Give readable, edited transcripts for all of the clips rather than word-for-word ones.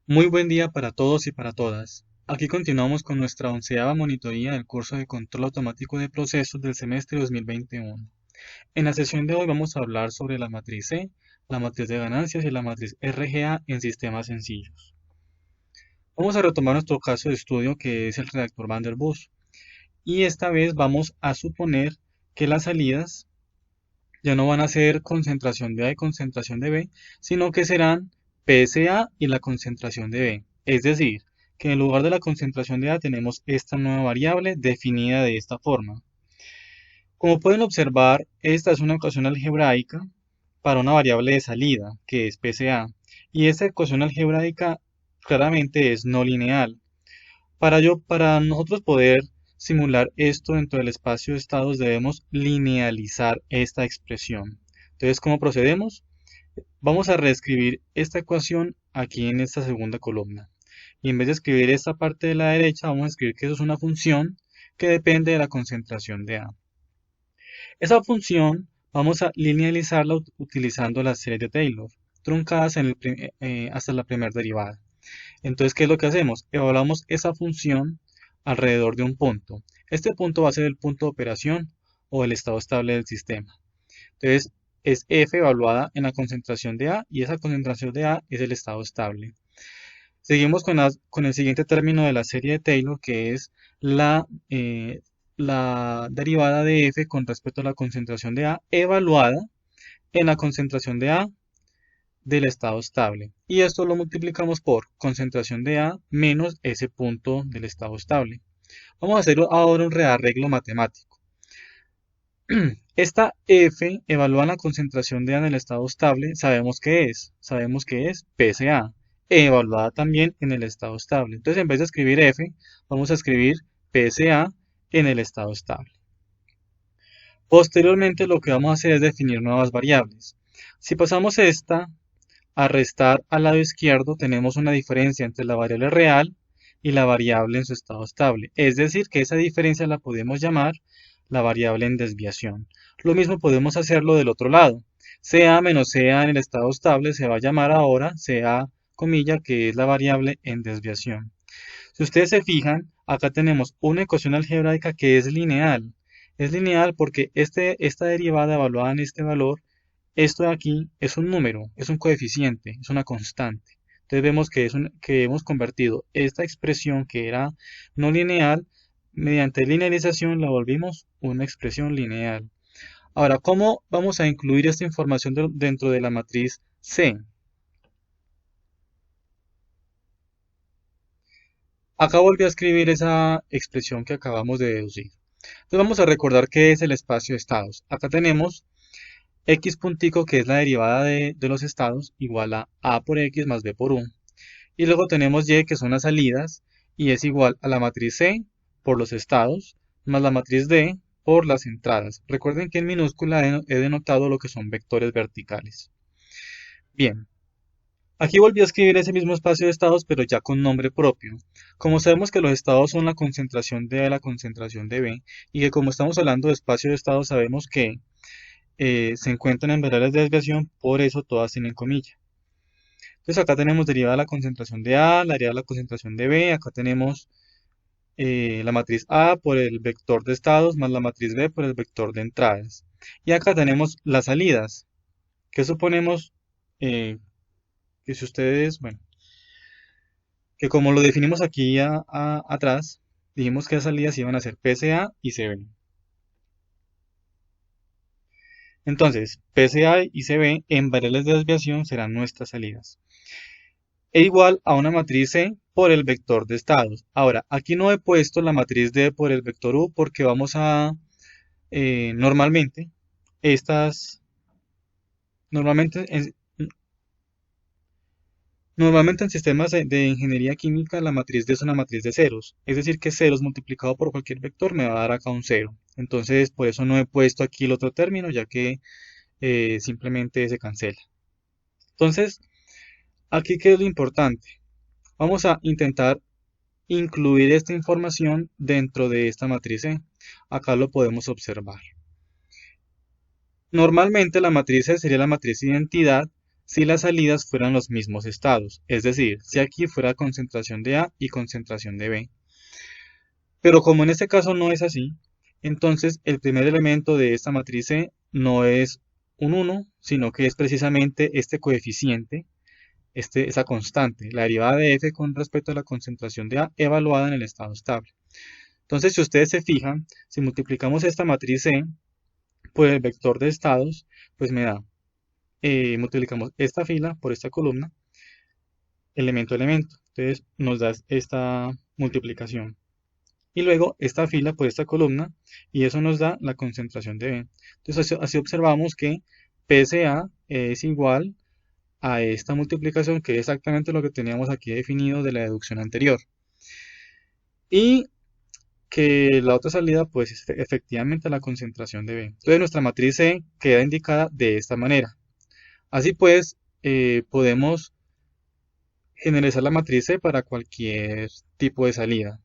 Muy buen día para todos y para todas. Aquí continuamos con nuestra onceava monitoría del curso de control automático de procesos del semestre 2021. En la sesión de hoy vamos a hablar sobre la matriz C, la matriz de ganancias y la matriz RGA en sistemas sencillos. Vamos a retomar nuestro caso de estudio que es el reactor Van der Waals. Y esta vez vamos a suponer que las salidas ya no van a ser concentración de A y concentración de B, sino que serán PSA y la concentración de B. Es decir, que en lugar de la concentración de A tenemos esta nueva variable definida de esta forma. Como pueden observar, esta es una ecuación algebraica para una variable de salida, que es PSA, y esta ecuación algebraica claramente es no lineal. Para nosotros poder simular esto dentro del espacio de estados debemos linealizar esta expresión. Entonces, ¿cómo procedemos? Vamos a reescribir esta ecuación aquí en esta segunda columna. Y en vez de escribir esta parte de la derecha, vamos a escribir que eso es una función que depende de la concentración de A. Esa función vamos a linealizarla utilizando las series de Taylor, truncadas hasta la primera derivada. Entonces, ¿qué es lo que hacemos? Evaluamos esa función alrededor de un punto. Este punto va a ser el punto de operación o el estado estable del sistema. Entonces, es F evaluada en la concentración de A y esa concentración de A es el estado estable. Seguimos con el siguiente término de la serie de Taylor, que es la derivada de F con respecto a la concentración de A evaluada en la concentración de A del estado estable. Y esto lo multiplicamos por concentración de A menos ese punto del estado estable. Vamos a hacer ahora un rearreglo matemático. Esta F evalúa la concentración de A en el estado estable. Sabemos que es PSA, evaluada también en el estado estable. Entonces, en vez de escribir F, vamos a escribir PSA en el estado estable. Posteriormente, lo que vamos a hacer es definir nuevas variables. Si pasamos esta a restar al lado izquierdo, tenemos una diferencia entre la variable real y la variable en su estado estable. Es decir, que esa diferencia la podemos llamar la variable en desviación. Lo mismo podemos hacerlo del otro lado. CA menos CA en el estado estable se va a llamar ahora CA, comilla, que es la variable en desviación. Si ustedes se fijan, acá tenemos una ecuación algebraica que es lineal. Es lineal porque esta derivada evaluada en este valor, esto de aquí es un número, es un coeficiente, es una constante. Entonces vemos que hemos convertido esta expresión que era no lineal, mediante linealización la volvimos una expresión lineal. Ahora, ¿cómo vamos a incluir esta información dentro de la matriz C? Acá volví a escribir esa expresión que acabamos de deducir. Entonces vamos a recordar qué es el espacio de estados. Acá tenemos x puntico, que es la derivada de los estados, igual a por x más b por 1. Y luego tenemos y, que son las salidas, y es igual a la matriz C por los estados, más la matriz D por las entradas. Recuerden que en minúscula he denotado lo que son vectores verticales. Bien, aquí volví a escribir ese mismo espacio de estados, pero ya con nombre propio. Como sabemos que los estados son la concentración de A y la concentración de B, y que como estamos hablando de espacio de estados, sabemos que se encuentran en variables de desviación, por eso todas tienen comilla. Entonces acá tenemos derivada la concentración de A, la derivada de la concentración de B, acá tenemos la matriz A por el vector de estados más la matriz B por el vector de entradas. Y acá tenemos las salidas, que suponemos que si ustedes, bueno, que como lo definimos aquí atrás, dijimos que las salidas iban a ser PSA y CB. Entonces, PSA y CB en variables de desviación serán nuestras salidas. E igual a una matriz C por el vector de estados. Ahora, aquí no he puesto la matriz D por el vector U porque vamos a, normalmente, estas, normalmente, normalmente en sistemas de ingeniería química la matriz D es una matriz de ceros. Es decir, que ceros multiplicado por cualquier vector me va a dar acá un cero. Entonces, por eso no he puesto aquí el otro término, ya que simplemente se cancela. Entonces, aquí qué es lo importante. Vamos a intentar incluir esta información dentro de esta matriz C. Acá lo podemos observar. Normalmente la matriz C sería la matriz de identidad si las salidas fueran los mismos estados, es decir, si aquí fuera concentración de A y concentración de B. Pero como en este caso no es así, entonces el primer elemento de esta matriz C no es un 1, sino que es precisamente este coeficiente, esa constante, la derivada de f con respecto a la concentración de A evaluada en el estado estable. Entonces, si ustedes se fijan, si multiplicamos esta matriz C por el vector de estados, pues me da, multiplicamos esta fila por esta columna, elemento a elemento. Entonces, nos da esta multiplicación. Y luego esta fila por esta columna, y eso nos da la concentración de B. Entonces, así observamos que PSA es igual a esta multiplicación, que es exactamente lo que teníamos aquí definido de la deducción anterior. Y que la otra salida pues es efectivamente la concentración de B. Entonces nuestra matriz C queda indicada de esta manera. Así pues, podemos generalizar la matriz C para cualquier tipo de salida.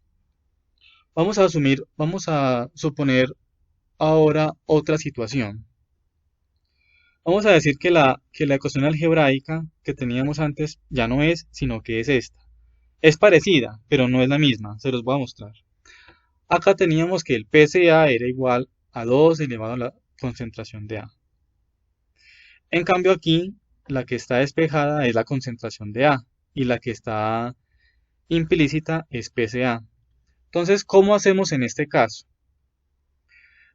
Vamos a suponer ahora otra situación. Vamos a decir que la ecuación algebraica que teníamos antes ya no es, sino que es esta. Es parecida, pero no es la misma. Se los voy a mostrar. Acá teníamos que el PCA era igual a 2 elevado a la concentración de A. En cambio aquí, la que está despejada es la concentración de A y la que está implícita es PCA. Entonces, ¿cómo hacemos en este caso?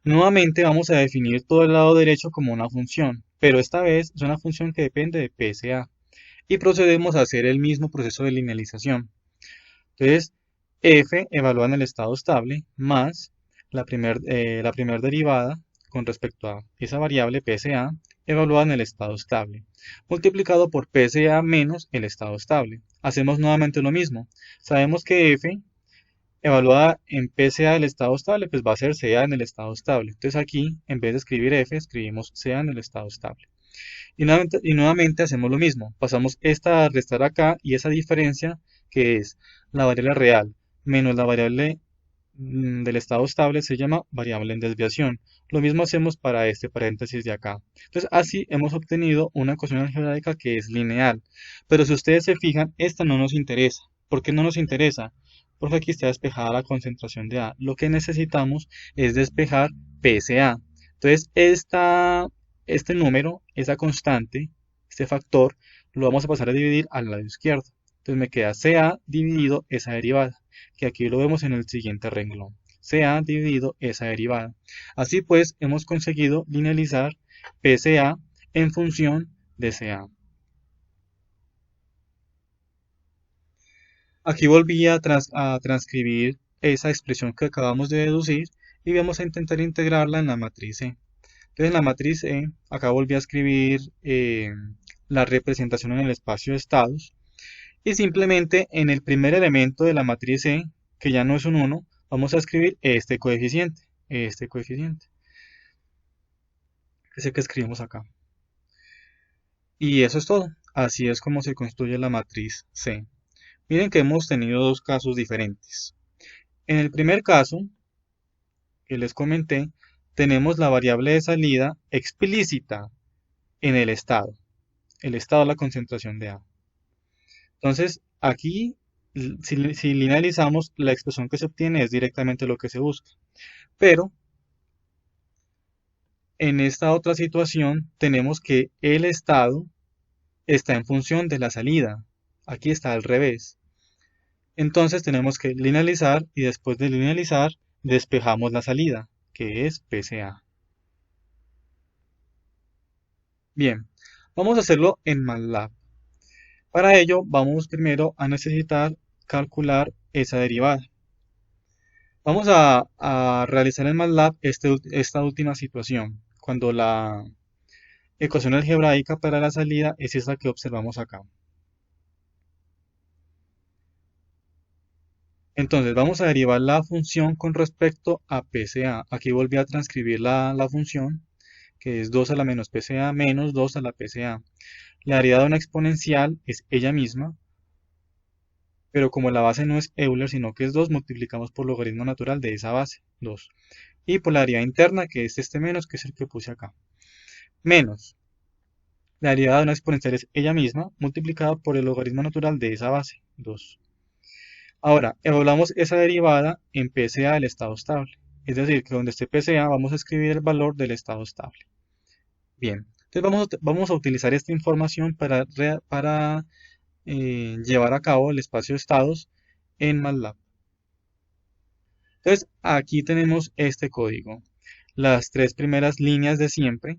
Nuevamente vamos a definir todo el lado derecho como una función, pero esta vez es una función que depende de PSA. Y procedemos a hacer el mismo proceso de linealización. Entonces, f evalúa en el estado estable más la primera derivada con respecto a esa variable PSA evaluada en el estado estable, multiplicado por PSA menos el estado estable. Hacemos nuevamente lo mismo. Sabemos que f evaluada en PSA del estado estable, pues va a ser CA en el estado estable. Entonces aquí, en vez de escribir f, escribimos CA en el estado estable. Y nuevamente hacemos lo mismo. Pasamos esta a restar acá y esa diferencia, que es la variable real menos la variable del estado estable, se llama variable en desviación. Lo mismo hacemos para este paréntesis de acá. Entonces así hemos obtenido una ecuación algebraica que es lineal. Pero si ustedes se fijan, esta no nos interesa. ¿Por qué no nos interesa? Porque aquí está despejada la concentración de A. Lo que necesitamos es despejar PSA. Entonces este número, esa constante, este factor, lo vamos a pasar a dividir al lado izquierdo. Entonces me queda CA dividido esa derivada, que aquí lo vemos en el siguiente renglón. CA dividido esa derivada. Así pues, hemos conseguido linealizar PCA en función de CA. Aquí volví a transcribir esa expresión que acabamos de deducir y vamos a intentar integrarla en la matriz E. Entonces en la matriz E, acá volví a escribir la representación en el espacio de estados. Y simplemente en el primer elemento de la matriz E, que ya no es un 1, vamos a escribir este coeficiente, que es el que escribimos acá. Y eso es todo. Así es como se construye la matriz C. Miren que hemos tenido dos casos diferentes. En el primer caso, que les comenté, tenemos la variable de salida explícita en el estado de la concentración de A. Entonces, aquí, si linealizamos, la expresión que se obtiene es directamente lo que se busca. Pero, en esta otra situación, tenemos que el estado está en función de la salida. Aquí está al revés. Entonces, tenemos que linealizar y después de linealizar, despejamos la salida, que es PCA. Bien, vamos a hacerlo en MATLAB. Para ello, vamos primero a necesitar calcular esa derivada. Vamos a realizar en MATLAB esta última situación, cuando la ecuación algebraica para la salida es esta que observamos acá. Entonces vamos a derivar la función con respecto a PCA. Aquí volví a transcribir la función, que es 2 a la menos PCA menos 2 a la PCA. La derivada de una exponencial es ella misma, pero como la base no es Euler, sino que es 2, multiplicamos por logaritmo natural de esa base, 2. Y por la derivada interna, que es este menos, que es el que puse acá. Menos. La derivada de una exponencial es ella misma multiplicada por el logaritmo natural de esa base, 2. Ahora, evaluamos esa derivada en PCA del estado estable. Es decir, que donde esté PCA vamos a escribir el valor del estado estable. Bien, entonces vamos a utilizar esta información para llevar a cabo el espacio de estados en MATLAB. Entonces, aquí tenemos este código. Las tres primeras líneas de siempre.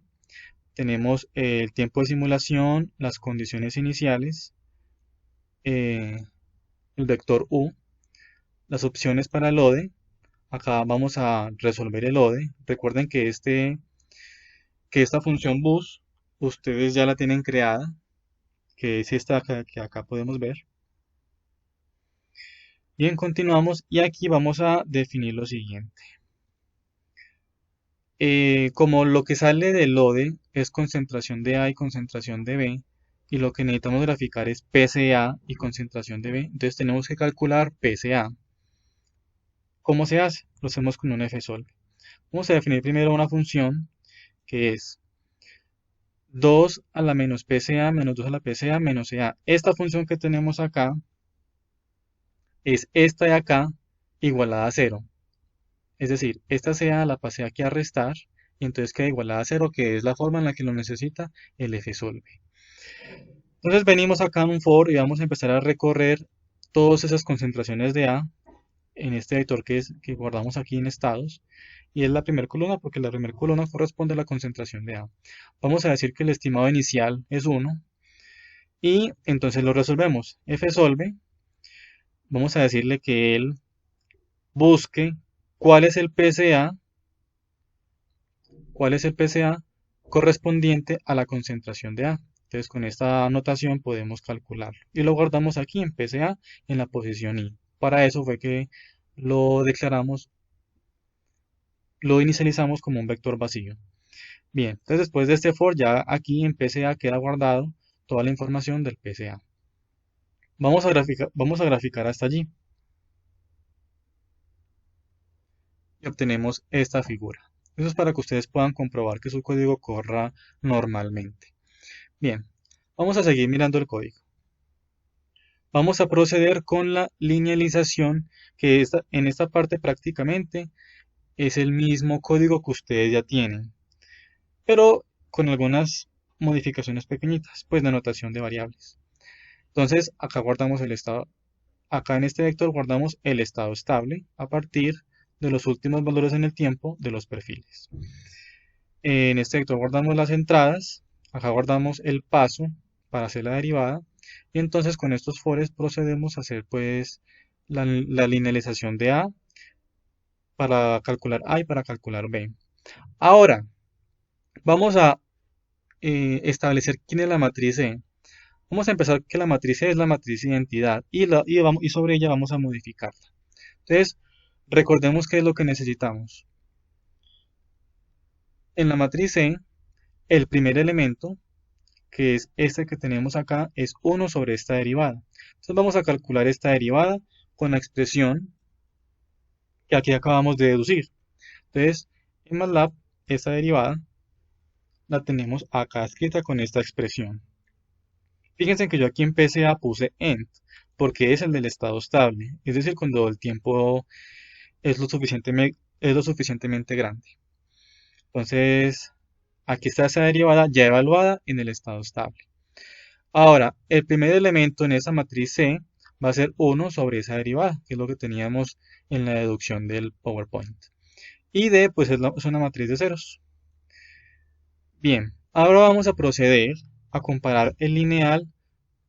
Tenemos el tiempo de simulación, las condiciones iniciales, eh, el vector U, las opciones para el ODE. Acá vamos a resolver el ODE. Recuerden que esta función bus ustedes ya la tienen creada, que es esta que acá podemos ver. Bien, continuamos y aquí vamos a definir lo siguiente. Como lo que sale del LODE es concentración de A y concentración de B, y lo que necesitamos graficar es PCA y concentración de B, entonces tenemos que calcular PCA. ¿Cómo se hace? Lo hacemos con un fsolve. Vamos a definir primero una función que es 2 a la menos PCA menos 2 a la PCA menos CA. Esta función que tenemos acá es esta de acá igualada a 0. Es decir, esta CA la pasé aquí a restar y entonces queda igualada a 0, que es la forma en la que lo necesita el fsolve. Entonces venimos acá en un for y vamos a empezar a recorrer todas esas concentraciones de A en este vector que guardamos aquí en estados. Y es la primera columna porque la primera columna corresponde a la concentración de A. Vamos a decir que el estimado inicial es 1 y entonces lo resolvemos. Fsolve, vamos a decirle que él busque cuál es el PCA, correspondiente a la concentración de A. Entonces con esta anotación podemos calcularlo. Y lo guardamos aquí en PCA en la posición I. Para eso fue que lo declaramos, lo inicializamos como un vector vacío. Bien, entonces después de este for ya aquí en PCA queda guardado toda la información del PCA. Vamos a graficar hasta allí. Y obtenemos esta figura. Eso es para que ustedes puedan comprobar que su código corra normalmente. Bien, vamos a seguir mirando el código. Vamos a proceder con la linealización, que en esta parte prácticamente es el mismo código que ustedes ya tienen, pero con algunas modificaciones pequeñitas, pues de anotación de variables. Entonces, acá guardamos el estado, acá en este vector guardamos el estado estable a partir de los últimos valores en el tiempo de los perfiles. En este vector guardamos las entradas, acá guardamos el paso para hacer la derivada, y entonces con estos fores procedemos a hacer pues la linealización de A para calcular A y para calcular B. Ahora, vamos a establecer quién es la matriz E. Vamos a empezar que la matriz E es la matriz identidad y sobre ella vamos a modificarla. Entonces, recordemos qué es lo que necesitamos. En la matriz E, el primer elemento, que es este que tenemos acá, es 1 sobre esta derivada. Entonces vamos a calcular esta derivada con la expresión que aquí acabamos de deducir. Entonces, en MATLAB, esta derivada la tenemos acá escrita con esta expresión. Fíjense que yo aquí en PCA puse end, porque es el del estado estable, es decir, cuando el tiempo es lo suficientemente grande. Entonces, aquí está esa derivada ya evaluada en el estado estable. Ahora, el primer elemento en esa matriz C va a ser 1 sobre esa derivada, que es lo que teníamos en la deducción del PowerPoint. Y D, pues es una matriz de ceros. Bien, ahora vamos a proceder a comparar el lineal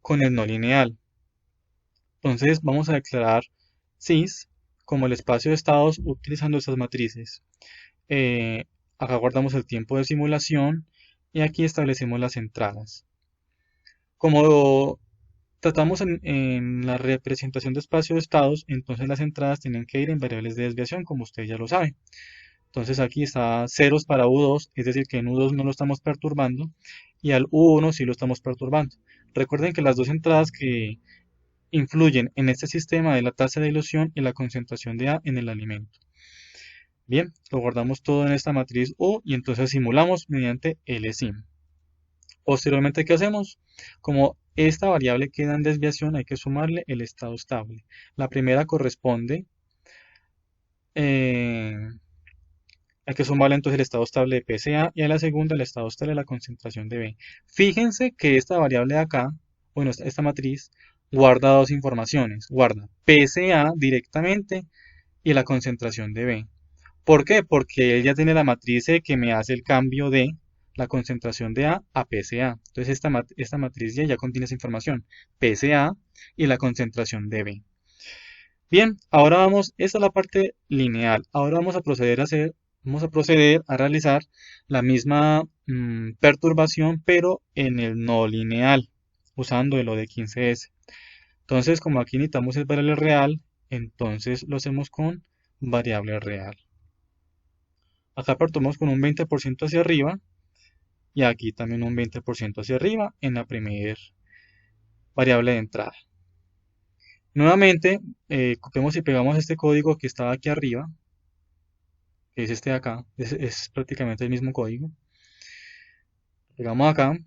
con el no lineal. Entonces vamos a declarar sys como el espacio de estados utilizando estas matrices. Acá guardamos el tiempo de simulación y aquí establecemos las entradas. Como tratamos en la representación de espacio de estados, entonces las entradas tienen que ir en variables de desviación, como usted ya lo sabe. Entonces aquí está ceros para U2, es decir que en U2 no lo estamos perturbando y al U1 sí lo estamos perturbando. Recuerden que las dos entradas que influyen en este sistema de la tasa de dilución y la concentración de A en el alimento. Bien, lo guardamos todo en esta matriz U y entonces simulamos mediante LSIM. Posteriormente, ¿qué hacemos? Como esta variable queda en desviación, hay que sumarle el estado estable. La primera corresponde, eh, hay que sumarle entonces el estado estable de PCA y a la segunda el estado estable de la concentración de B. Fíjense que esta variable de acá, bueno, esta matriz, guarda dos informaciones. Guarda PCA directamente y la concentración de B. ¿Por qué? Porque él ya tiene la matriz E que me hace el cambio de la concentración de A PCA. Entonces esta matriz Y ya contiene esa información, PCA y la concentración de B. Bien, ahora esta es la parte lineal. Ahora vamos a proceder a realizar la misma perturbación, pero en el no lineal, usando el O de 15S. Entonces, como aquí necesitamos el variable real, entonces lo hacemos con variable real. Acá perturbamos con un 20% hacia arriba y aquí también un 20% hacia arriba en la primera variable de entrada. Nuevamente, copiamos y pegamos este código que estaba aquí arriba, que es este de acá, es prácticamente el mismo código. Pegamos acá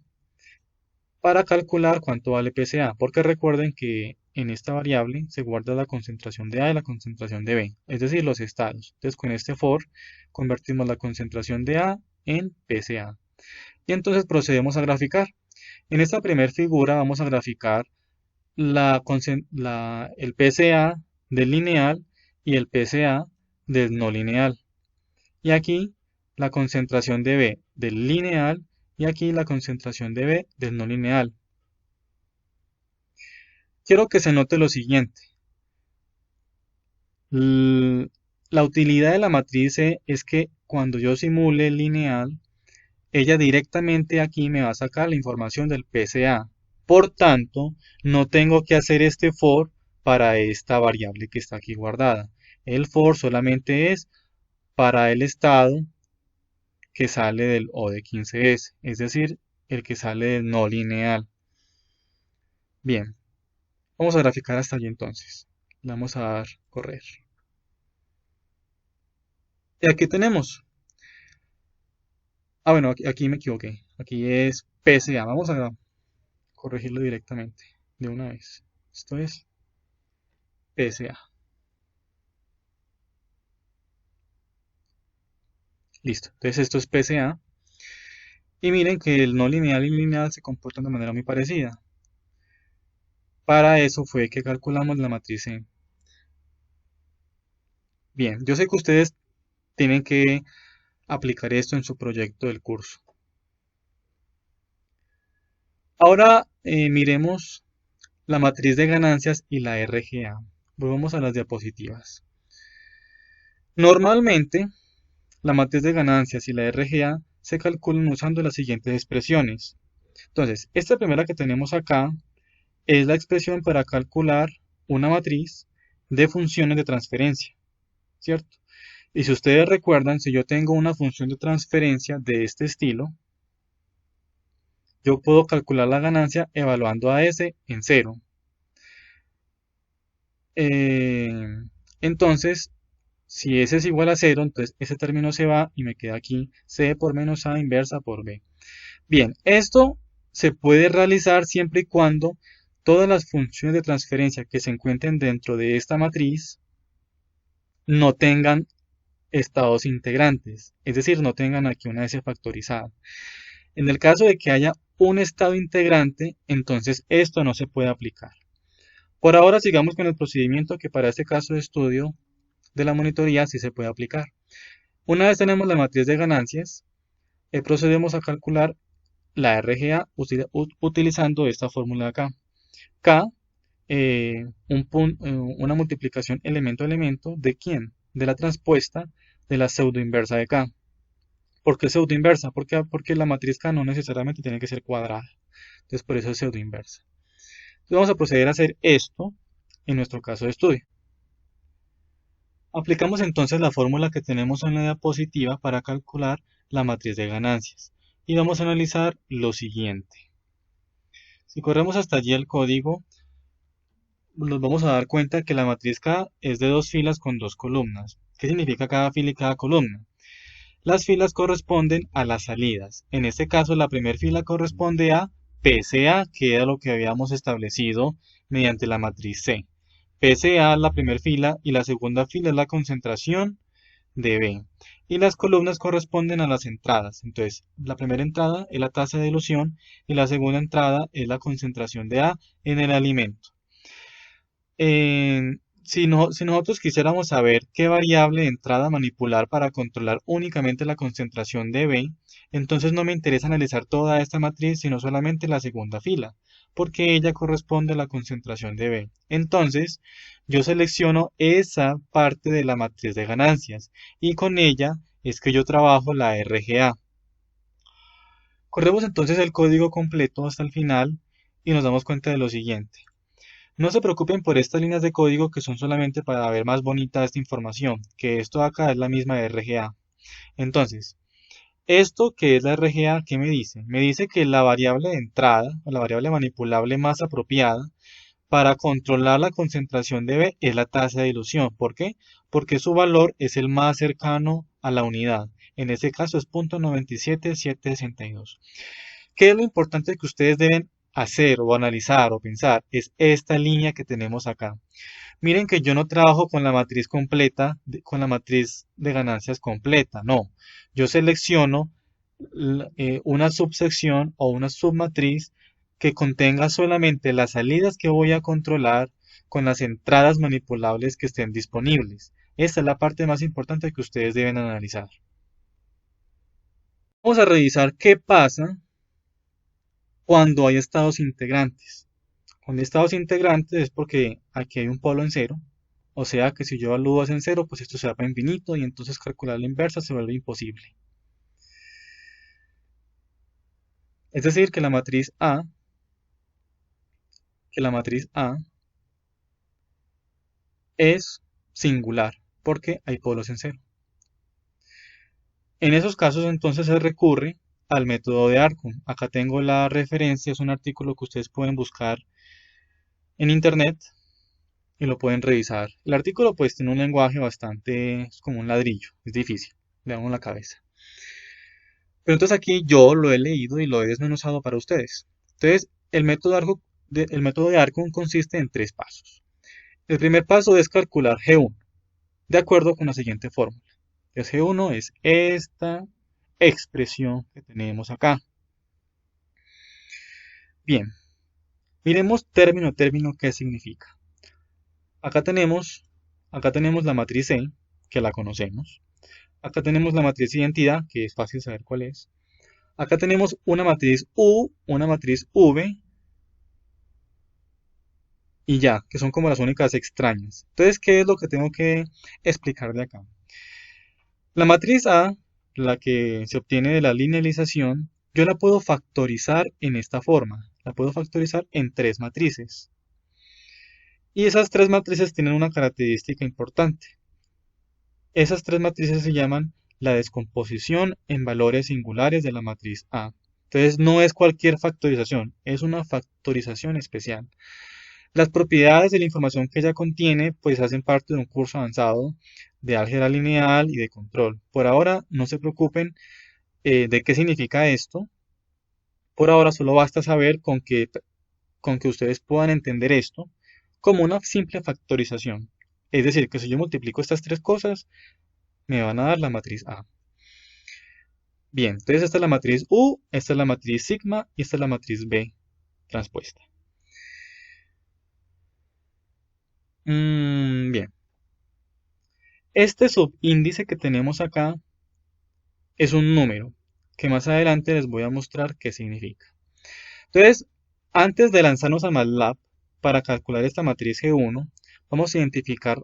para calcular cuánto vale PCA, porque recuerden que en esta variable se guarda la concentración de A y la concentración de B, es decir, los estados. Entonces con este for convertimos la concentración de A en PCA. Y entonces procedemos a graficar. En esta primera figura vamos a graficar el PCA del lineal y el PCA del no lineal. Y aquí la concentración de B del lineal y aquí la concentración de B del no lineal. Quiero que se note lo siguiente. La utilidad de la matriz C es que cuando yo simule el lineal, ella directamente aquí me va a sacar la información del PCA. Por tanto, no tengo que hacer este for para esta variable que está aquí guardada. El for solamente es para el estado que sale del O de 15S, es decir, el que sale del no lineal. Bien, vamos a graficar hasta allí entonces. Le vamos a dar correr. Y aquí tenemos. Ah, bueno, aquí me equivoqué. Aquí es PCA. Vamos a corregirlo directamente de una vez. Esto es PCA. Listo. Entonces esto es PCA. Y miren que el no lineal y el lineal se comportan de manera muy parecida. Para eso fue que calculamos la matriz C. Bien, yo sé que ustedes tienen que aplicar esto en su proyecto del curso. Ahora miremos la matriz de ganancias y la RGA. Volvamos a las diapositivas. Normalmente, la matriz de ganancias y la RGA se calculan usando las siguientes expresiones. Entonces, esta primera que tenemos acá es la expresión para calcular una matriz de funciones de transferencia, ¿cierto? Y si ustedes recuerdan, si yo tengo una función de transferencia de este estilo, yo puedo calcular la ganancia evaluando a S en 0. Eh, entonces, si S es igual a 0, entonces ese término se va y me queda aquí C por menos A inversa por B. Bien, esto se puede realizar siempre y cuando todas las funciones de transferencia que se encuentren dentro de esta matriz no tengan estados integrantes, es decir, no tengan aquí una S factorizada. En el caso de que haya un estado integrante, entonces esto no se puede aplicar. Por ahora sigamos con el procedimiento que para este caso de estudio de la monitoría sí se puede aplicar. Una vez tenemos la matriz de ganancias, procedemos a calcular la RGA utilizando esta fórmula de acá. K, una multiplicación elemento a elemento, ¿de quién? De la transpuesta de la pseudoinversa de K. ¿Por qué pseudoinversa? Porque la matriz K no necesariamente tiene que ser cuadrada. Entonces por eso es pseudoinversa. Entonces vamos a proceder a hacer esto en nuestro caso de estudio. Aplicamos entonces la fórmula que tenemos en la diapositiva para calcular la matriz de ganancias. Y vamos a analizar lo siguiente. Si corremos hasta allí el código, nos vamos a dar cuenta que la matriz K es de dos filas con dos columnas. ¿Qué significa cada fila y cada columna? Las filas corresponden a las salidas. En este caso, la primera fila corresponde a PCA, que era lo que habíamos establecido mediante la matriz C. PCA es la primera fila y la segunda fila es la concentración de B. Y las columnas corresponden a las entradas. Entonces, la primera entrada es la tasa de dilución y la segunda entrada es la concentración de A en el alimento. Si nosotros quisiéramos saber qué variable de entrada manipular para controlar únicamente la concentración de B, entonces no me interesa analizar toda esta matriz, sino solamente la segunda fila, porque ella corresponde a la concentración de B. Entonces, yo selecciono esa parte de la matriz de ganancias y con ella es que yo trabajo la RGA. Corremos entonces el código completo hasta el final y nos damos cuenta de lo siguiente. No se preocupen por estas líneas de código que son solamente para ver más bonita esta información, que esto acá es la misma de RGA. Entonces, esto que es la RGA, ¿qué me dice? Me dice que la variable de entrada, o la variable manipulable más apropiada para controlar la concentración de B es la tasa de dilución. ¿Por qué? Porque su valor es el más cercano a la unidad. En este caso es 0.97762. ¿Qué es lo importante que ustedes deben hacer o analizar o pensar? Es esta línea que tenemos acá. Miren que yo no trabajo con la matriz completa, con la matriz de ganancias completa, no. Yo selecciono una subsección o una submatriz que contenga solamente las salidas que voy a controlar con las entradas manipulables que estén disponibles. Esta es la parte más importante que ustedes deben analizar. Vamos a revisar qué pasa cuando hay estados integrantes. Cuando hay estados integrantes es porque aquí hay un polo en cero, o sea que si yo evalúo en cero, pues esto se va para infinito y entonces calcular la inversa se vuelve imposible. Es decir, que la matriz A es singular porque hay polos en cero. En esos casos entonces se recurre al método de Arkham. Acá tengo la referencia, es un artículo que ustedes pueden buscar en internet y lo pueden revisar. El artículo pues tiene un lenguaje bastante, es como un ladrillo, es difícil, le damos la cabeza. Pero entonces aquí yo lo he leído y lo he desmenuzado para ustedes. Entonces, el método de Arkham consiste en tres pasos. El primer paso es calcular G1, de acuerdo con la siguiente fórmula. Entonces, G1 es esta expresión que tenemos acá. Bien, miremos término a término qué significa. Acá tenemos, acá tenemos la matriz C, que la conocemos. Acá tenemos la matriz identidad, que es fácil saber cuál es. Acá tenemos una matriz U, una matriz V y ya, que son como las únicas extrañas. Entonces, ¿qué es lo que tengo que explicar de acá? La matriz A, la que se obtiene de la linealización, yo la puedo factorizar en esta forma. La puedo factorizar en tres matrices. Y esas tres matrices tienen una característica importante. Esas tres matrices se llaman la descomposición en valores singulares de la matriz A. Entonces no es cualquier factorización, es una factorización especial. Las propiedades de la información que ella contiene pues hacen parte de un curso avanzado de álgebra lineal y de control. Por ahora no se preocupen de qué significa esto. Por ahora solo basta saber con que ustedes puedan entender esto como una simple factorización. Es decir, que si yo multiplico estas tres cosas, me van a dar la matriz A. Bien, entonces esta es la matriz U, esta es la matriz sigma y esta es la matriz B transpuesta. Bien, este subíndice que tenemos acá es un número que más adelante les voy a mostrar qué significa. Entonces, antes de lanzarnos a MATLAB para calcular esta matriz G1, vamos a identificar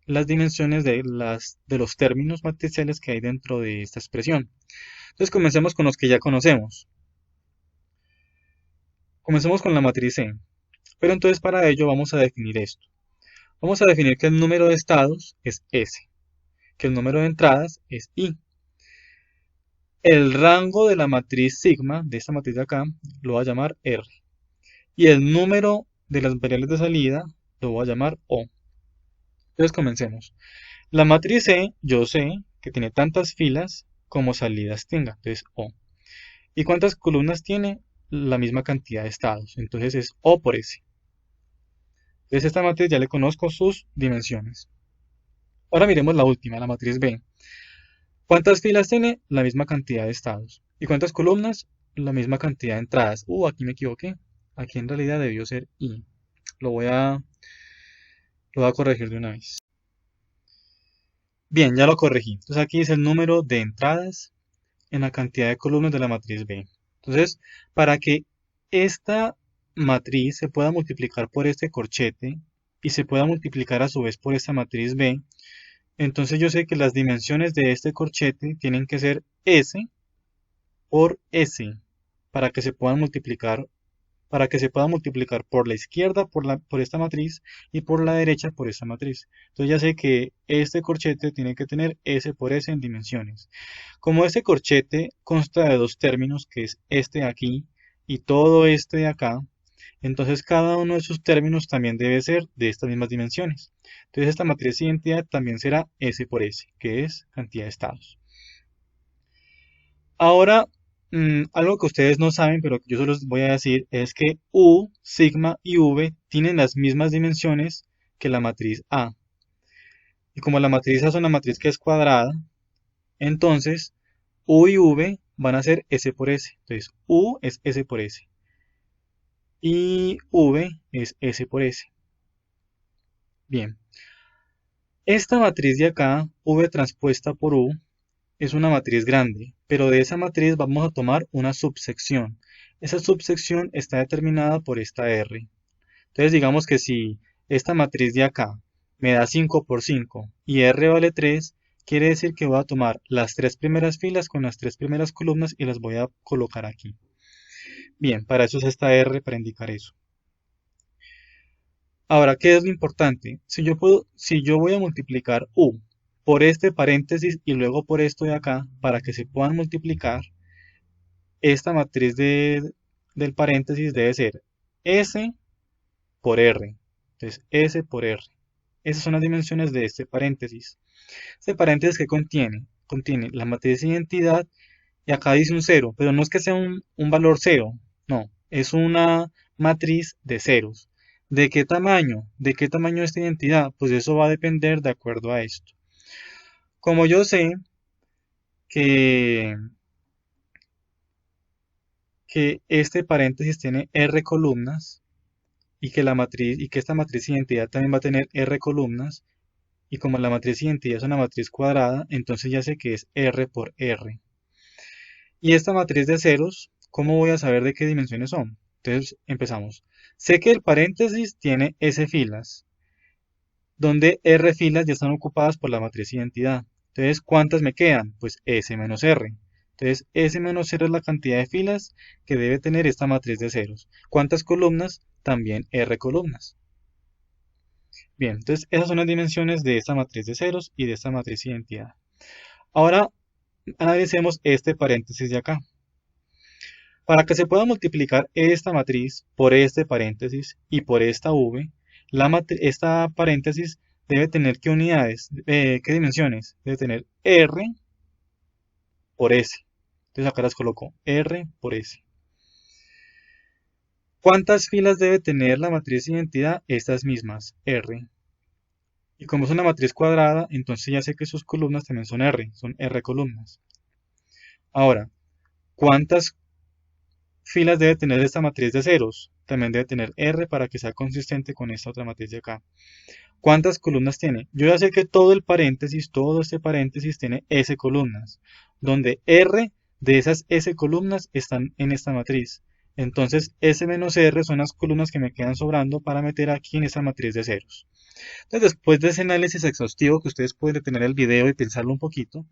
las dimensiones de los términos matriciales que hay dentro de esta expresión. Entonces comencemos con los que ya conocemos. Comencemos con la matriz C. Pero entonces para ello vamos a definir esto. Vamos a definir que el número de estados es S, que el número de entradas es I. El rango de la matriz sigma, de esta matriz de acá, lo voy a llamar R. Y el número de las variables de salida lo voy a llamar O. Entonces comencemos. La matriz C, yo sé que tiene tantas filas como salidas tenga, entonces O. ¿Y cuántas columnas tiene? La misma cantidad de estados, entonces es O por S. Entonces esta matriz ya le conozco sus dimensiones. Ahora miremos la última, la matriz B. ¿Cuántas filas tiene? La misma cantidad de estados. ¿Y cuántas columnas? La misma cantidad de entradas. Aquí me equivoqué. Aquí en realidad debió ser I. Lo voy a corregir de una vez. Bien, ya lo corregí. Entonces aquí es el número de entradas en la cantidad de columnas de la matriz B. Entonces, para que esta matriz se pueda multiplicar por este corchete y se pueda multiplicar a su vez por esta matriz B, entonces yo sé que las dimensiones de este corchete tienen que ser S por S para que se puedan multiplicar, para que se pueda multiplicar por la izquierda por esta matriz y por la derecha por esta matriz. Entonces ya sé que este corchete tiene que tener S por S en dimensiones. Como este corchete consta de dos términos, que es este de aquí y todo este de acá, entonces cada uno de sus términos también debe ser de estas mismas dimensiones. Entonces esta matriz de identidad también será S por S, que es cantidad de estados. Ahora, algo que ustedes no saben, pero que yo se los voy a decir, es que U, sigma y V tienen las mismas dimensiones que la matriz A. Y como la matriz A es una matriz que es cuadrada, entonces U y V van a ser S por S. Entonces U es S por S. Y V es S por S. Bien. Esta matriz de acá, V transpuesta por U, es una matriz grande, pero de esa matriz vamos a tomar una subsección. Esa subsección está determinada por esta R. Entonces digamos que si esta matriz de acá me da 5 por 5 y R vale 3, quiere decir que voy a tomar las tres primeras filas con las tres primeras columnas y las voy a colocar aquí. Bien, para eso es esta R, para indicar eso. Ahora, ¿qué es lo importante? Si yo voy a multiplicar U por este paréntesis y luego por esto de acá, para que se puedan multiplicar, esta matriz del paréntesis debe ser S por R. Entonces, S por R. Esas son las dimensiones de este paréntesis. Este paréntesis que contiene, contiene la matriz de identidad y acá dice un cero, pero no es que sea un valor cero, no, es una matriz de ceros. ¿De qué tamaño? ¿De qué tamaño esta identidad? Pues eso va a depender de acuerdo a esto. Como yo sé que, que este paréntesis tiene R columnas y que esta matriz de identidad también va a tener R columnas, y como la matriz de identidad es una matriz cuadrada, entonces ya sé que es R por R. Y esta matriz de ceros, ¿cómo voy a saber de qué dimensiones son? Entonces empezamos. Sé que el paréntesis tiene S filas, donde R filas ya están ocupadas por la matriz identidad. Entonces, ¿cuántas me quedan? Pues S menos R. Entonces, S menos R es la cantidad de filas que debe tener esta matriz de ceros. ¿Cuántas columnas? También R columnas. Bien, entonces esas son las dimensiones de esta matriz de ceros y de esta matriz identidad. Ahora, analicemos este paréntesis de acá. Para que se pueda multiplicar esta matriz por este paréntesis y por esta V, esta paréntesis debe tener ¿qué unidades? ¿Qué dimensiones? Debe tener R por S. Entonces acá las coloco R por S. ¿Cuántas filas debe tener la matriz de identidad? Estas mismas, R. Y como es una matriz cuadrada, entonces ya sé que sus columnas también son R columnas. Ahora, ¿cuántas filas debe tener esta matriz de ceros? También debe tener R para que sea consistente con esta otra matriz de acá. ¿Cuántas columnas tiene? Yo ya sé que todo este paréntesis tiene S columnas, donde R de esas S columnas están en esta matriz. Entonces S menos R son las columnas que me quedan sobrando para meter aquí en esa matriz de ceros. Entonces, después de ese análisis exhaustivo que ustedes pueden detener el video y pensarlo un poquito,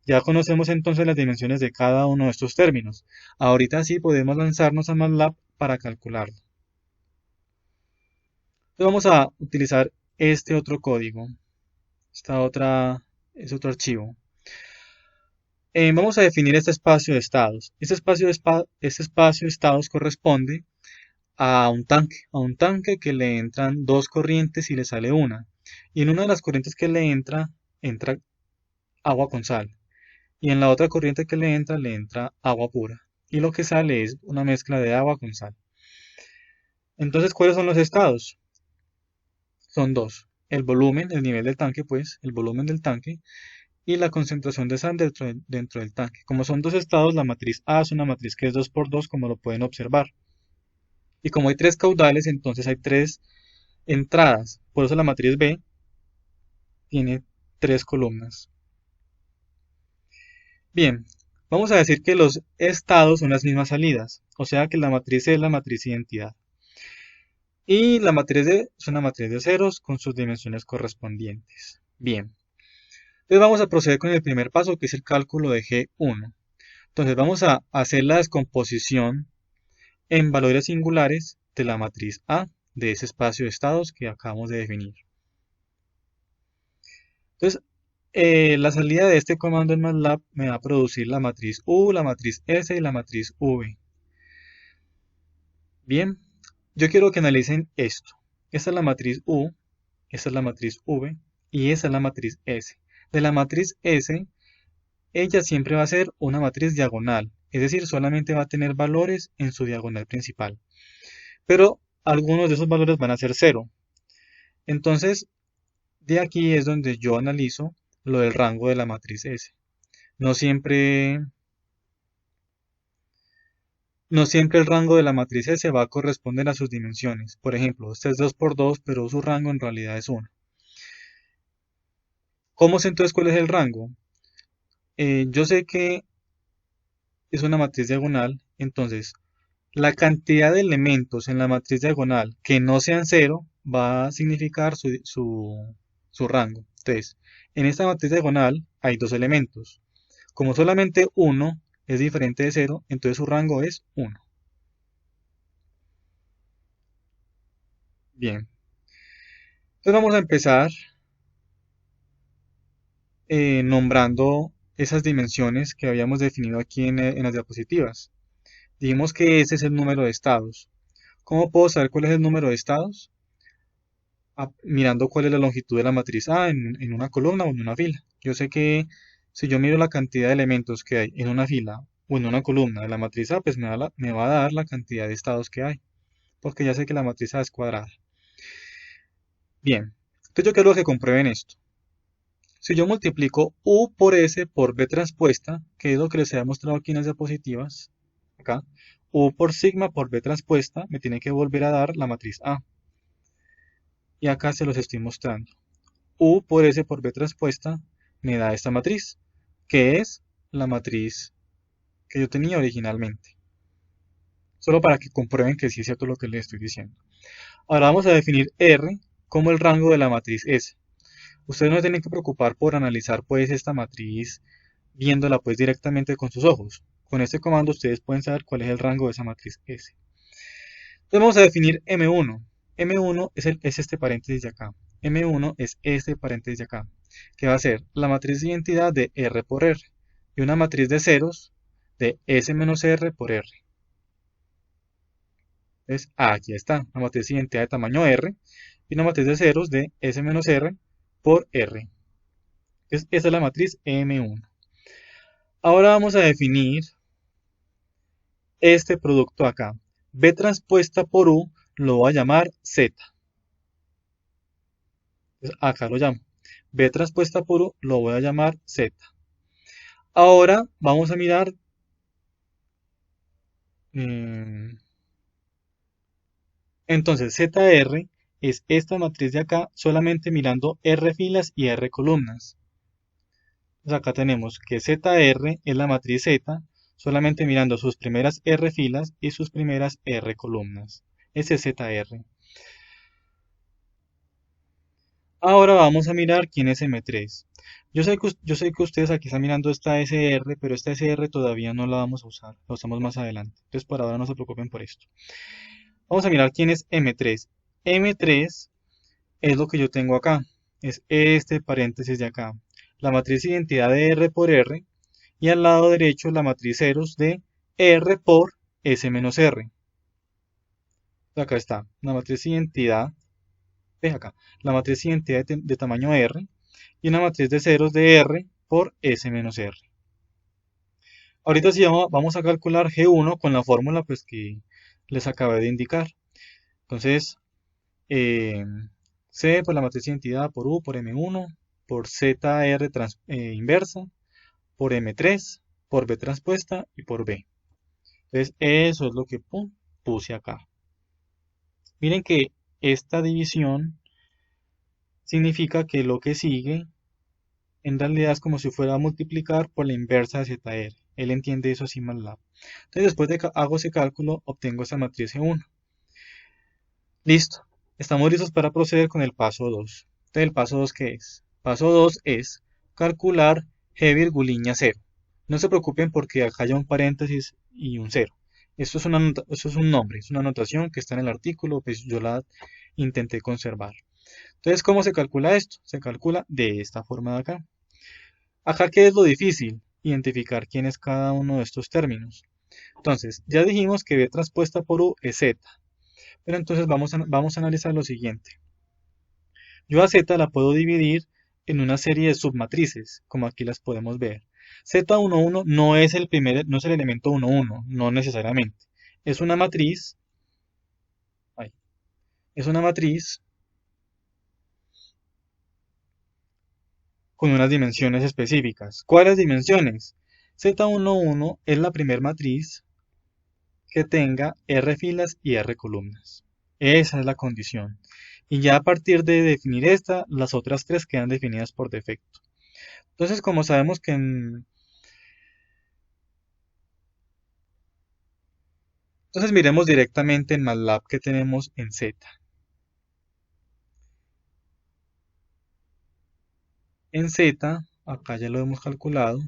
ya conocemos entonces las dimensiones de cada uno de estos términos. Ahorita sí podemos lanzarnos a MATLAB para calcularlo. Entonces vamos a utilizar este otro código, es otro archivo. Vamos a definir este espacio de estados. Este espacio de estados corresponde a un tanque que le entran dos corrientes y le sale una. Y en una de las corrientes que le entra agua con sal. y en la otra corriente que le entra agua pura. Y lo que sale es una mezcla de agua con sal. Entonces, ¿cuáles son los estados? Son dos. El volumen, el nivel del tanque, pues, el volumen del tanque y la concentración de sal dentro del tanque. Como son dos estados, la matriz A es una matriz que es 2 por 2, como lo pueden observar. Y como hay tres caudales, entonces hay tres entradas. Por eso la matriz B tiene tres columnas. Bien, vamos a decir que los estados son las mismas salidas, o sea que la matriz C es la matriz identidad. Y la matriz D es una matriz de ceros con sus dimensiones correspondientes. Bien, entonces vamos a proceder con el primer paso, que es el cálculo de G1. Entonces vamos a hacer la descomposición en valores singulares de la matriz A, de ese espacio de estados que acabamos de definir. Entonces, la salida de este comando en MATLAB me va a producir la matriz U, la matriz S y la matriz V. Bien, yo quiero que analicen esto. Esta es la matriz U, esta es la matriz V y esta es la matriz S. De la matriz S, ella siempre va a ser una matriz diagonal, es decir, solamente va a tener valores en su diagonal principal. Pero algunos de esos valores van a ser cero. Entonces, de aquí es donde yo analizo lo del rango de la matriz S. No siempre, no siempre el rango de la matriz S va a corresponder a sus dimensiones. Por ejemplo, este es 2 por 2, pero su rango en realidad es 1. ¿Cómo sé entonces cuál es el rango? Yo sé que es una matriz diagonal, entonces la cantidad de elementos en la matriz diagonal que no sean cero va a significar su rango. Entonces, en esta matriz diagonal hay dos elementos. Como solamente uno es diferente de cero, entonces su rango es 1. Bien, entonces vamos a empezar nombrando esas dimensiones que habíamos definido aquí en las diapositivas. Dijimos que ese es el número de estados. ¿Cómo puedo saber cuál es el número de estados? Mirando cuál es la longitud de la matriz A en una columna o en una fila. Yo sé que si yo miro la cantidad de elementos que hay en una fila o en una columna de la matriz A, pues me va a dar la cantidad de estados que hay, porque ya sé que la matriz A es cuadrada. Bien, entonces yo quiero que comprueben esto. Si yo multiplico U por S por B transpuesta, que es lo que les he mostrado aquí en las diapositivas, acá, U por sigma por B transpuesta me tiene que volver a dar la matriz A. Y acá se los estoy mostrando. U por S por B transpuesta me da esta matriz, que es la matriz que yo tenía originalmente. Solo para que comprueben que sí es cierto lo que les estoy diciendo. Ahora vamos a definir R como el rango de la matriz S. Ustedes no se tienen que preocupar por analizar pues esta matriz viéndola pues directamente con sus ojos. Con este comando ustedes pueden saber cuál es el rango de esa matriz S. Entonces vamos a definir M1. M1 es este paréntesis de acá. M1 es este paréntesis de acá, que va a ser la matriz de identidad de R por R y una matriz de ceros de S menos R por R. Entonces, aquí está, la matriz de identidad de tamaño R y una matriz de ceros de S menos R por R. Entonces, esa es la matriz M1. Ahora vamos a definir este producto acá. B transpuesta por U lo voy a llamar Z. Entonces, acá lo llamo. B transpuesta por U lo voy a llamar Z. Ahora vamos a mirar entonces ZR es esta matriz de acá solamente mirando R filas y R columnas. Entonces acá tenemos que ZR es la matriz Z solamente mirando sus primeras R filas y sus primeras R columnas. Ese es ZR. Ahora vamos a mirar quién es M3. Yo sé que ustedes aquí están mirando esta SR, pero esta SR todavía no la vamos a usar, la usamos más adelante. Entonces por ahora no se preocupen por esto. Vamos a mirar quién es M3. M3 es lo que yo tengo acá, es este paréntesis de acá. La matriz identidad de R por R y al lado derecho la matriz ceros de R por S menos R. Acá está, la matriz identidad, ve acá, la matriz identidad de tamaño R y una matriz de ceros de R por S menos R. Ahorita sí vamos a calcular G1 con la fórmula pues que les acabé de indicar. Entonces, eh, C por la matriz de identidad por U por M1 por ZR inversa por M3 por B transpuesta y por B. Entonces, eso es lo que puse acá. Miren que esta división significa que lo que sigue en realidad es como si fuera a multiplicar por la inversa de ZR. Él entiende eso así MATLAB. Entonces, después de que hago ese cálculo, obtengo esta matriz E1. Listo. Estamos listos para proceder con el paso 2. Entonces, ¿el paso 2 qué es? Paso 2 es calcular G virguliña 0. No se preocupen porque acá hay un paréntesis y un 0. Esto es un nombre, es una anotación que está en el artículo, pues yo la intenté conservar. Entonces, ¿cómo se calcula esto? Se calcula de esta forma de acá. Acá, ¿qué es lo difícil? Identificar quién es cada uno de estos términos. Entonces, ya dijimos que B transpuesta por U es Z. Pero entonces vamos a analizar lo siguiente. Yo a Z la puedo dividir en una serie de submatrices, como aquí las podemos ver. Z11 no es el elemento 11, no necesariamente. Es una matriz, ay, es una matriz con unas dimensiones específicas. ¿Cuáles dimensiones? Z11 es la primera matriz que tenga R filas y R columnas. Esa es la condición. Y ya a partir de definir esta, las otras tres quedan definidas por defecto. Entonces, como sabemos que Entonces miremos directamente en MATLAB que tenemos en Z. En Z, acá ya lo hemos calculado.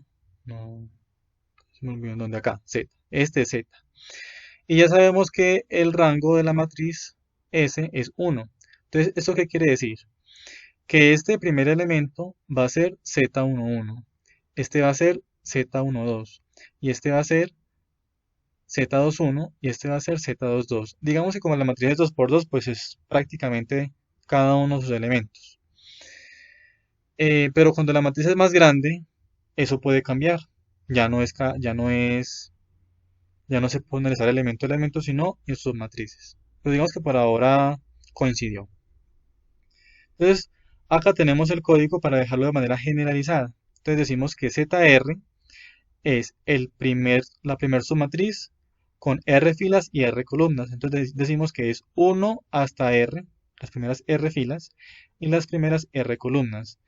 No, se me olvidó en dónde acá. Z. Este es Z. Y ya sabemos que el rango de la matriz S es 1. Entonces, ¿esto qué quiere decir? Que este primer elemento va a ser Z11, este va a ser Z12 y este va a ser Z21 y este va a ser Z22. Digamos que como la matriz es 2 por 2, pues es prácticamente cada uno de sus elementos. Pero cuando la matriz es más grande, eso puede cambiar. Ya no se puede analizar elemento a elemento, sino en sus matrices. Pero digamos que por ahora coincidió. Entonces, acá tenemos el código para dejarlo de manera generalizada. Entonces decimos que ZR es la primer submatriz con R filas y R columnas. Entonces decimos que es 1 hasta R, las primeras R filas y las primeras R columnas.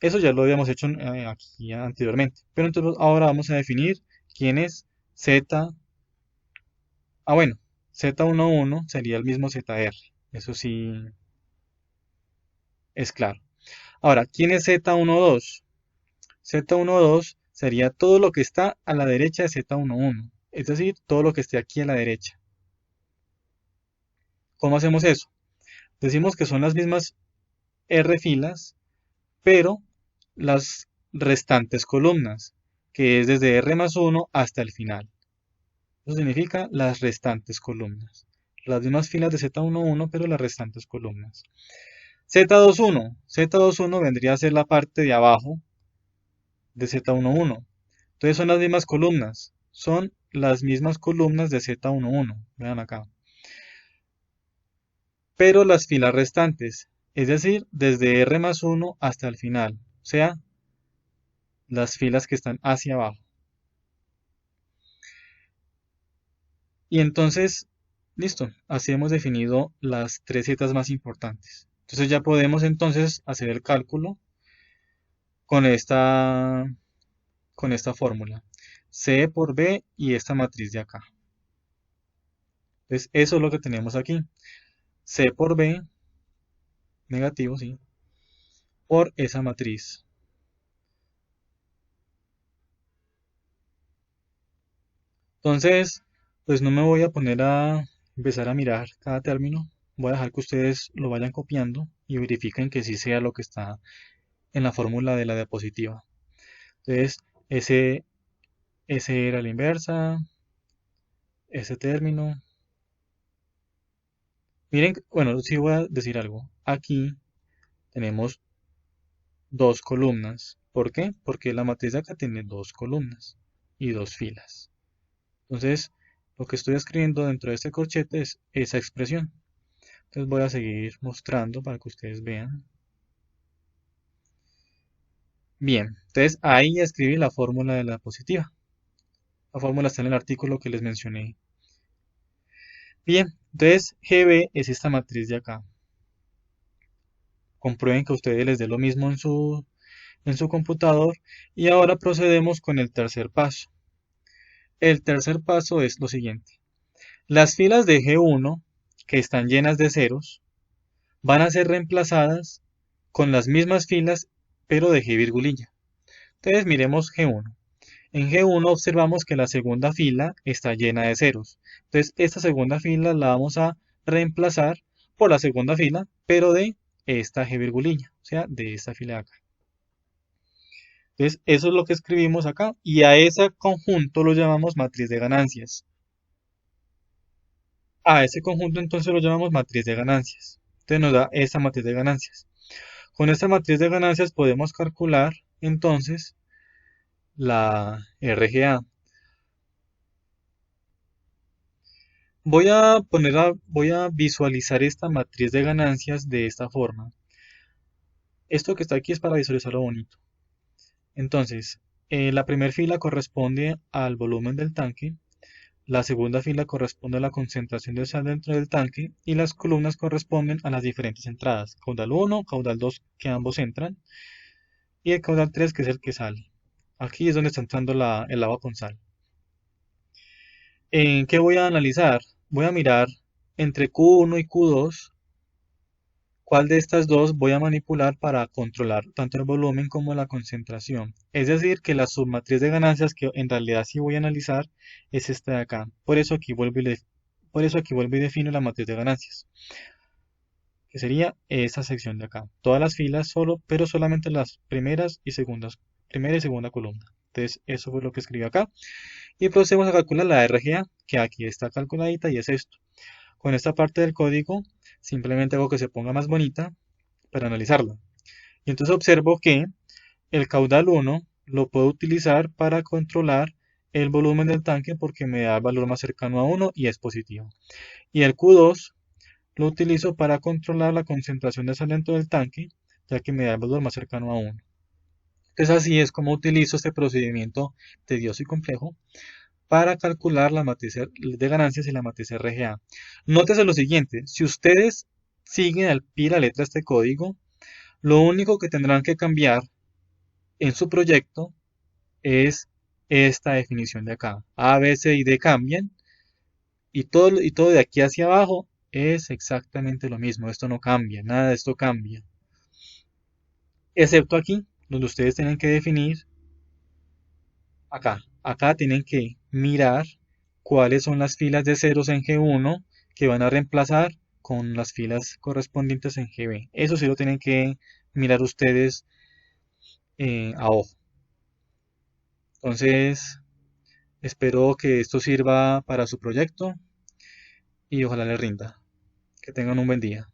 Eso ya lo habíamos hecho aquí anteriormente. Pero entonces ahora vamos a definir quién es Z. Bueno, Z11 sería el mismo ZR. Eso sí es claro. Ahora, ¿quién es Z12? Z12 sería todo lo que está a la derecha de Z11, es decir, todo lo que esté aquí a la derecha. ¿Cómo hacemos eso? Decimos que son las mismas R filas, pero las restantes columnas, que es desde R más 1 hasta el final. Eso significa las restantes columnas. Las mismas filas de Z11, pero las restantes columnas. Z21 vendría a ser la parte de abajo de Z11. Entonces son las mismas columnas. Son las mismas columnas de Z11. Vean acá. Pero las filas restantes. Es decir, desde R más 1 hasta el final. O sea, las filas que están hacia abajo. Y entonces, listo. Así hemos definido las tres zetas más importantes. Entonces ya podemos entonces hacer el cálculo con esta fórmula. C por B y esta matriz de acá. Entonces eso es lo que tenemos aquí. C por B, negativo, sí, por esa matriz. Entonces, pues no me voy a poner a empezar a mirar cada término. Voy a dejar que ustedes lo vayan copiando y verifiquen que sí sea lo que está en la fórmula de la diapositiva. Entonces, ese, ese era la inversa, ese término. Miren, bueno, sí voy a decir algo. Aquí tenemos dos columnas. ¿Por qué? Porque la matriz de acá tiene dos columnas. y dos filas. Entonces, lo que estoy escribiendo dentro de este corchete es esa expresión. Entonces voy a seguir mostrando para que ustedes vean. Bien, entonces ahí ya escribí la fórmula de la positiva. La fórmula está en el artículo que les mencioné. Bien, entonces GB es esta matriz de acá. Comprueben que a ustedes les dé lo mismo en su computador. Y ahora procedemos con el tercer paso. El tercer paso es lo siguiente. Las filas de G1, que están llenas de ceros, van a ser reemplazadas con las mismas filas, pero de G virgulilla. Entonces miremos G1. En G1 observamos que la segunda fila está llena de ceros. Entonces esta segunda fila la vamos a reemplazar por la segunda fila, pero de esta G virgulilla, o sea, de esta fila de acá. Entonces eso es lo que escribimos acá y a ese conjunto lo llamamos matriz de ganancias. A ese conjunto entonces lo llamamos matriz de ganancias. Entonces nos da esta matriz de ganancias. Con esta matriz de ganancias podemos calcular entonces la RGA. Voy a visualizar esta matriz de ganancias de esta forma. Esto que está aquí es para visualizarlo bonito. Entonces, la primera fila corresponde al volumen del tanque, la segunda fila corresponde a la concentración de sal dentro del tanque y las columnas corresponden a las diferentes entradas, caudal 1, caudal 2 que ambos entran y el caudal 3 que es el que sale. Aquí es donde está entrando el agua con sal. ¿En qué voy a analizar? Voy a mirar entre Q1 y Q2 cuál de estas dos voy a manipular para controlar tanto el volumen como la concentración. Es decir, que la submatriz de ganancias que en realidad sí voy a analizar es esta de acá. Por eso aquí vuelvo y defino la matriz de ganancias, que sería esta sección de acá. Todas las filas solo, pero solamente las primera y segunda columna. Entonces, eso fue lo que escribí acá. Y procedemos a calcular la RGA, que aquí está calculadita y es esto. Con esta parte del código, simplemente hago que se ponga más bonita para analizarla. Y entonces observo que el caudal 1 lo puedo utilizar para controlar el volumen del tanque porque me da el valor más cercano a 1 y es positivo. Y el Q2 lo utilizo para controlar la concentración de sal dentro del tanque, ya que me da el valor más cercano a 1. Entonces así es como utilizo este procedimiento tedioso y complejo para calcular la matriz de ganancias y la matriz RGA. Nótese lo siguiente, si ustedes siguen al pie de la letra este código, lo único que tendrán que cambiar en su proyecto es esta definición de acá. A, B, C y D cambian y todo de aquí hacia abajo es exactamente lo mismo. Esto no cambia, nada de esto cambia. Excepto aquí, donde ustedes tienen que definir acá. Acá tienen que mirar cuáles son las filas de ceros en G1 que van a reemplazar con las filas correspondientes en GB. Eso sí lo tienen que mirar ustedes a ojo. Entonces, espero que esto sirva para su proyecto y ojalá les rinda. Que tengan un buen día.